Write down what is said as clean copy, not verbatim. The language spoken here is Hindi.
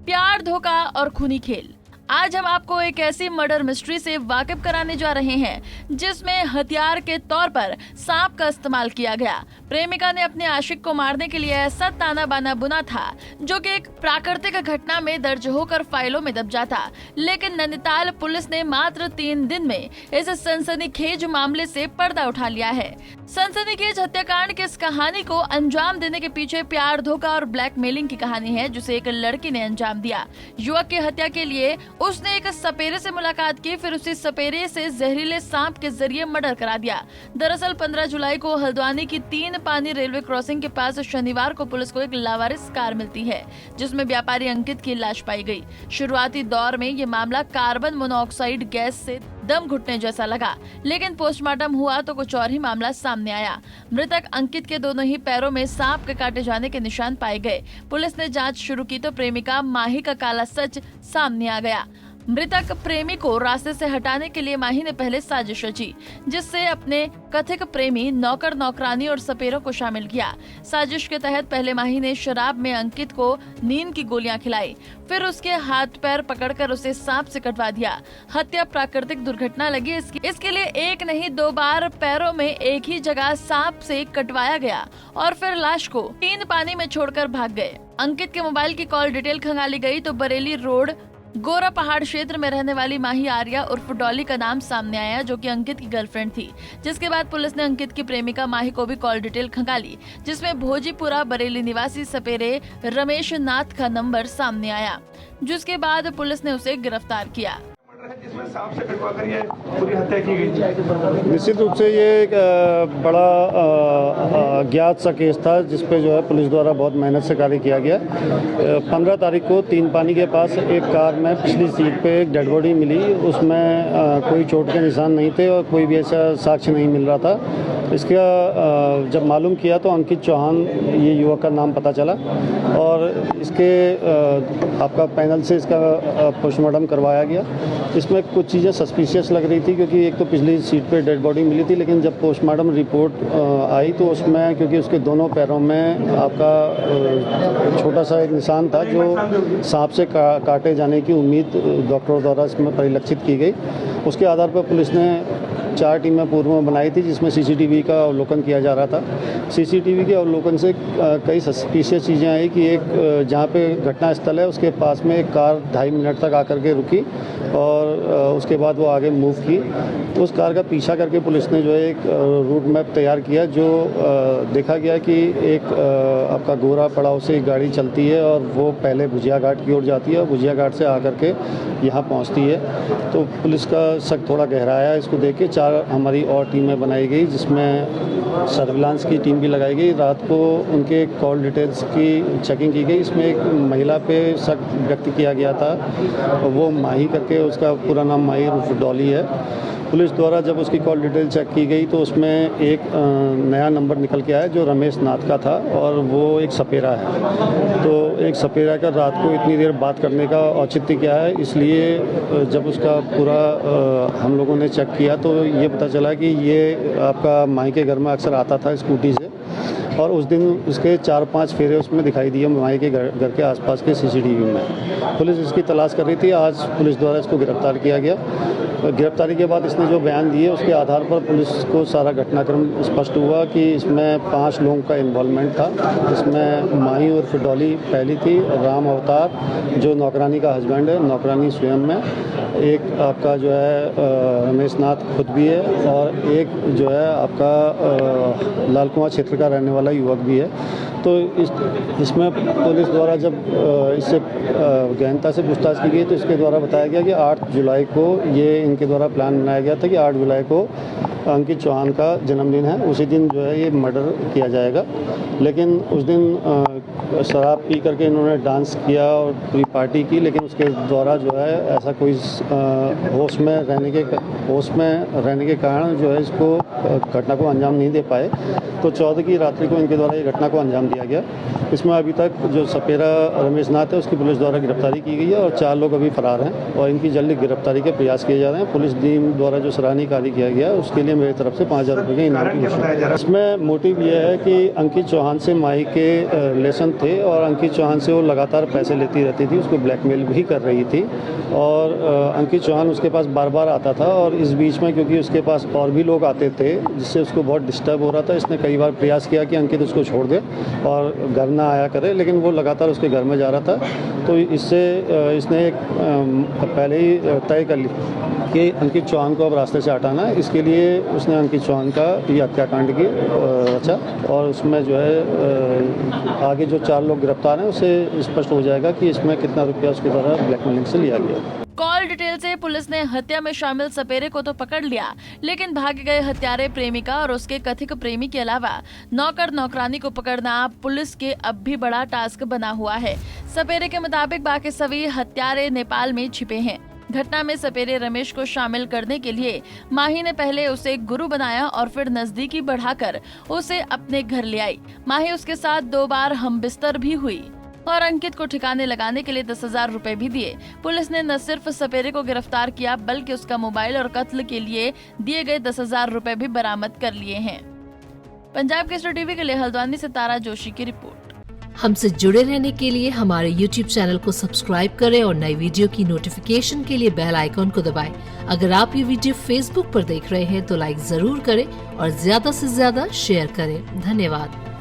प्यार, धोखा और खूनी खेल। आज हम आपको एक ऐसी मर्डर मिस्ट्री से वाकिफ कराने जा रहे हैं जिसमें हथियार के तौर पर सांप का इस्तेमाल किया गया। प्रेमिका ने अपने आशिक को मारने के लिए ऐसा ताना बाना बुना था जो कि एक प्राकृतिक घटना में दर्ज होकर फाइलों में दब जाता, लेकिन नैनीताल पुलिस ने मात्र 3 दिन में इस सनसनीखेज मामले से पर्दा उठा लिया है। सनसनीखेज हत्याकांड की इस कहानी को अंजाम देने के पीछे प्यार, धोखा और ब्लैकमेलिंग की कहानी है जिसे एक लड़की ने अंजाम दिया। युवक की हत्या के लिए उसने एक सपेरे से मुलाकात की, फिर उसी सपेरे से जहरीले सांप के जरिए मर्डर करा दिया। दरअसल 15 जुलाई को हल्द्वानी की 3 पानी रेलवे क्रॉसिंग के पास शनिवार को पुलिस को एक लावारिस कार मिलती है जिसमें व्यापारी अंकित की लाश पाई गई। शुरुआती दौर में ये मामला कार्बन मोनोऑक्साइड गैस से दम घुटने जैसा लगा, लेकिन पोस्टमार्टम हुआ तो कुछ और ही मामला सामने आया। मृतक अंकित के दोनों ही पैरों में सांप के काटे जाने के निशान पाए गए। पुलिस ने जांच शुरू की तो प्रेमिका माही का काला सच सामने आ गया। मृतक प्रेमी को रास्ते से हटाने के लिए माही ने पहले साजिश रची, जिससे अपने कथित प्रेमी, नौकर, नौकरानी और सपेरों को शामिल किया। साजिश के तहत पहले माही ने शराब में अंकित को नींद की गोलियां खिलाई, फिर उसके हाथ पैर पकड़कर उसे सांप से कटवा दिया। हत्या प्राकृतिक दुर्घटना लगी, इसके लिए एक नहीं 2 बार पैरों में एक ही जगह सांप से कटवाया गया और फिर लाश को 3 पानी में छोड़कर भाग गए। अंकित के मोबाइल की कॉल डिटेल खंगाली गई तो बरेली रोड गोरा पहाड़ क्षेत्र में रहने वाली माही आर्या उर्फ डॉली का नाम सामने आया जो कि अंकित की गर्लफ्रेंड थी। जिसके बाद पुलिस ने अंकित की प्रेमिका माही को भी कॉल डिटेल खंगाली, जिसमें भोजीपुरा बरेली निवासी सपेरे रमेश नाथ का नंबर सामने आया, जिसके बाद पुलिस ने उसे गिरफ्तार किया। जिसमें सांप से कटवाकर ये पूरी हत्या की गई। निश्चित रूप से ये एक बड़ा ज्ञात सा केस था जिसपे जो है पुलिस द्वारा बहुत मेहनत से कार्य किया गया। 15 तारीख को 3 पानी के पास एक कार में पिछली सीट पे एक डेड बॉडी मिली। उसमें कोई चोट के निशान नहीं थे और कोई भी ऐसा साक्ष्य नहीं मिल रहा था। इसका जब मालूम किया तो अंकित चौहान ये युवक का नाम पता चला और इसके आपका पैनल से इसका पोस्टमार्टम करवाया गया। इसमें कुछ चीज़ें सस्पिशियस लग रही थी क्योंकि एक तो पिछली सीट पे डेड बॉडी मिली थी, लेकिन जब पोस्टमार्टम रिपोर्ट आई तो उसमें क्योंकि उसके दोनों पैरों में आपका छोटा सा एक निशान था जो सांप से काटे जाने की उम्मीद डॉक्टरों द्वारा इसमें परिलक्षित की गई। उसके आधार पर पुलिस ने 4 टीमें पूर्व में बनाई थी जिसमें सीसीटीवी का अवलोकन किया जा रहा था। सीसीटीवी के अवलोकन से कई सस्पिशियस चीज़ें आई कि एक जहाँ पे घटना स्थल है उसके पास में एक कार 2.5 मिनट तक आकर के रुकी और उसके बाद वो आगे मूव की। उस कार का पीछा करके पुलिस ने जो है एक रूट मैप तैयार किया जो देखा गया कि एक आपका गोरा पड़ाव से एक गाड़ी चलती है और वो पहले भुजिया घाट की ओर जाती है और भुजिया घाट से आकर के यहाँ पहुँचती है। तो पुलिस का शक थोड़ा गहराया। इसको देख के 4 हमारी और टीमें बनाई गई जिसमें सर्विलांस की टीम भी लगाई गई। रात को उनके कॉल डिटेल्स की चेकिंग की गई। इसमें एक महिला पे शक व्यक्त किया गया था, वो माही करके, उसका पूरा नाम माही उर्फ डॉली है। पुलिस द्वारा जब उसकी कॉल डिटेल चेक की गई तो उसमें एक नया नंबर निकल के आया जो रमेश नाथ का था और वो एक सपेरा है। तो एक सपेरा का रात को इतनी देर बात करने का औचित्य क्या है, इसलिए जब उसका पूरा हम लोगों ने चेक किया तो ये पता चला कि ये आपका माही के घर में अक्सर आता था स्कूटी से और उस दिन उसके 4-5 फेरे उसमें दिखाई दिए माही के घर के आसपास के सीसीटीवी में। पुलिस इसकी तलाश कर रही थी। आज पुलिस द्वारा इसको गिरफ्तार किया गया। गिरफ्तारी के बाद इसने जो बयान दिए उसके आधार पर पुलिस को सारा घटनाक्रम स्पष्ट हुआ कि इसमें 5 लोगों का इन्वॉल्वमेंट था, जिसमें माही उर्फ डॉली पहली थी, राम अवतार जो नौकरानी का हस्बैंड है, नौकरानी स्वयं में, एक आपका जो है रमेश नाथ खुद भी है और एक जो है आपका लाल कुआं क्षेत्र का रहने वाला युवक भी है। तो इसमें पुलिस द्वारा जब इससे गहनता से पूछताछ की गई तो इसके द्वारा बताया गया कि 8 जुलाई को ये इनके द्वारा प्लान बनाया गया था कि 8 जुलाई को अंकित चौहान का जन्मदिन है, उसी दिन जो है ये मर्डर किया जाएगा। लेकिन उस दिन शराब पी करके इन्होंने डांस किया और पूरी पार्टी की, लेकिन उसके द्वारा जो है ऐसा कोई होश में रहने के कारण जो है इसको घटना को अंजाम नहीं दे पाए। तो 14 की रात्रि को इनके द्वारा ये घटना को अंजाम दिया गया। इसमें अभी तक जो सपेरा रमेश नाथ है उसकी पुलिस द्वारा गिरफ्तारी की गई है और 4 लोग अभी फरार हैं और इनकी जल्दी गिरफ्तारी के प्रयास किए जा रहे हैं। पुलिस टीम द्वारा जो सराहनीय कार्य किया गया उसके लिए लिए मेरी तरफ से 5,000 रुपये के इनाम कारण की क्या बताया जा रहा है? इसमें मोटिव यह है कि अंकित चौहान से माही के रिलेशन थे और अंकित चौहान से वो लगातार पैसे लेती रहती थी, उसको ब्लैकमेल भी कर रही थी और अंकित चौहान उसके पास बार बार आता था और इस बीच में क्योंकि उसके पास और भी लोग आते थे जिससे उसको बहुत डिस्टर्ब हो रहा था, इसने कई बार प्रयास किया कि अंकित उसको छोड़ दे और घर ना आया करे, लेकिन वो लगातार उसके घर में जा रहा था। तो इससे इसने एक पहले ही तय कर ली कि अंकित चौहान को अब रास्ते से हटाना है। इसके लिए उसने अंकित चौहान का ये हत्याकांड की रचा और उसमें जो है आगे जो 4 लोग गिरफ्तार हैं उससे स्पष्ट हो जाएगा कि इसमें कितना रुपया उसके द्वारा ब्लैकमेलिंग से लिया गया। कॉल डिटेल से पुलिस ने हत्या में शामिल सपेरे को तो पकड़ लिया, लेकिन भाग गए हत्यारे प्रेमिका और उसके कथित प्रेमी के अलावा नौकर नौकरानी को पकड़ना पुलिस के अब भी बड़ा टास्क बना हुआ है। सपेरे के मुताबिक बाकी सभी हत्यारे नेपाल में छिपे हैं। घटना में सपेरे रमेश को शामिल करने के लिए माही ने पहले उसे गुरु बनाया और फिर नजदीकी बढ़ाकर उसे अपने घर ले आई। माही उसके साथ 2 बार हमबिस्तर भी हुई और अंकित को ठिकाने लगाने के लिए 10,000 रुपए भी दिए। पुलिस ने न सिर्फ सपेरे को गिरफ्तार किया बल्कि उसका मोबाइल और कत्ल के लिए दिए गए 10,000 रुपए भी बरामद कर लिए हैं। पंजाब केसरी टीवी के लिए हल्द्वानी से तारा जोशी की रिपोर्ट। हमसे जुड़े रहने के लिए हमारे YouTube चैनल को सब्सक्राइब करें और नई वीडियो की नोटिफिकेशन के लिए बेल आइकॉन को दबाएं। अगर आप ये वीडियो Facebook पर देख रहे हैं तो लाइक जरूर करें और ज्यादा से ज्यादा शेयर करें। धन्यवाद।